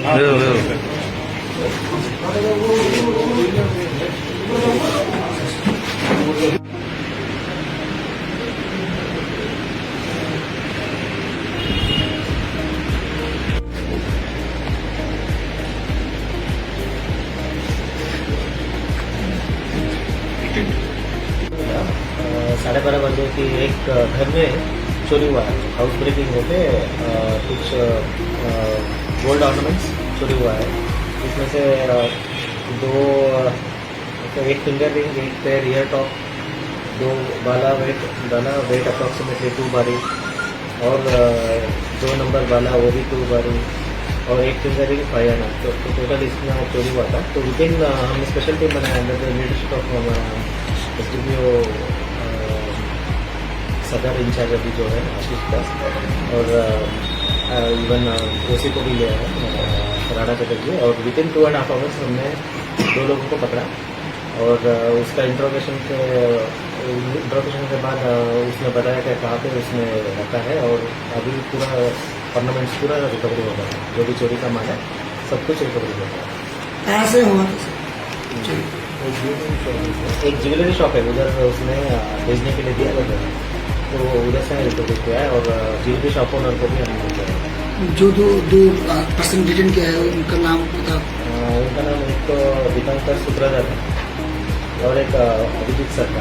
12:30 बजे की एक घर में चोरी हुआ है। हाउस ब्रेकिंग होके कुछ गोल्ड ऑर्नामेंट्स चोरी हुआ है। इसमें से एक फिंगर रिंग, एक पेयर ईयर टॉप, 2 बाला वेट अप्रॉक्सीमेटली 2 बारी, और 2 नंबर बाला वो भी 2 बारी, और एक फिंगर रिंग 5 आना। तो टोटल इसमें चोरी हुआ था। तो विदिन हमने स्पेशल टीम बनाया under the leadership of SDPO सदर इंचार्ज अभी जो है आशीष दास, और इवन ओसी को भी लिया है राणा चटर्जी। और विदिन 2.5 आवर्स हमने 2 लोगों को पकड़ा, और उसका इंट्रोगेशन के बाद उसने बताया कि कहाँ पे उसने रखा है, और अभी पूरा ऑर्नामेंट्स पूरा रिकवरी होगा। जो भी चोरी का माल है सब कुछ रिकवरी होगा। कहाँ से हुआ? एक ज्वेलरी शॉप है, उधर उसने भेजने के लिए दिया था, तो उधर से रिकवरी किया है। और ज्वेलरी शॉप ओनर को भी हमने दिया है। जो दो पर्सन डिटेन किया है उनका नाम पता? उनका नाम एक तो दीपंकर सुब्रदर है, और एक अभिजीत सर का।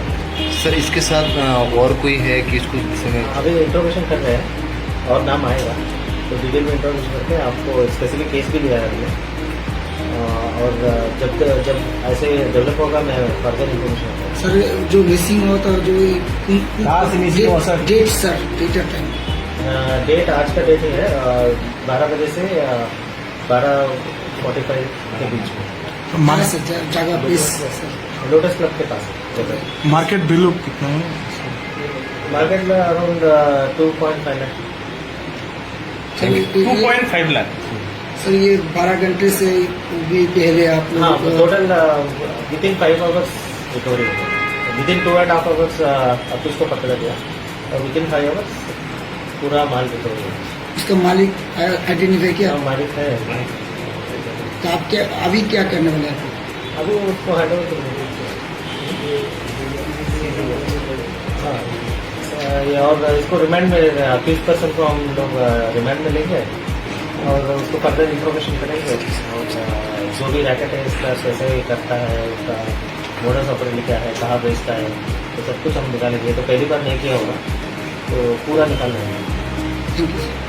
सर इसके साथ और कोई है कि इसको अभी इंट्रोगेशन कर रहे हैं और नाम आएगा, तो डिटेल में इंट्रोगेशन करके आपको स्पेसिफिक केस भी लिया है हमने। और जब ऐसे डेवलप होगा मैं फर्दर इन्फॉर्मेशन दूंगा। सर जो मिसिंग हुआ था, जो date sir, date time? Date आज का डेट ही है 12 बजे से 12:45 के बीच में। मार्केट से जगह प्लीज लोटस क्लब के पास। मार्केट वैल्यू कितना है? मार्केट में अराउंड 2.5 लाख। 2.5 लाख। सर ये 12 घंटे से भी पहले आप हाँ, टोटल विदिन 5 आवर्स रिकवरी होगा। विदिन 2.5 आवर्स अब उसको पकड़ा गया, और विदिन 5 आवर्स पूरा माल रिकवरी होगा। इसका मालिक आइडेंटिफाई किया? मालिक है। तो आप क्या अभी क्या करने वाले हैं? अभी उसको हैंड ओवर कर ये, और इसको रिमांड में 30% को हम लोग रिमांड में लेंगे, और उसको फर्दर इंफॉर्मेशन करेंगे, और जो भी रैकेट है इसका कैसे करता है, उसका मोडस ऑपरेंडी क्या है, कहाँ बेचता है, तो सब कुछ हम निकालेंगे। तो पहली बार नहीं किया होगा, तो पूरा निकाल लेंगे। Thank you.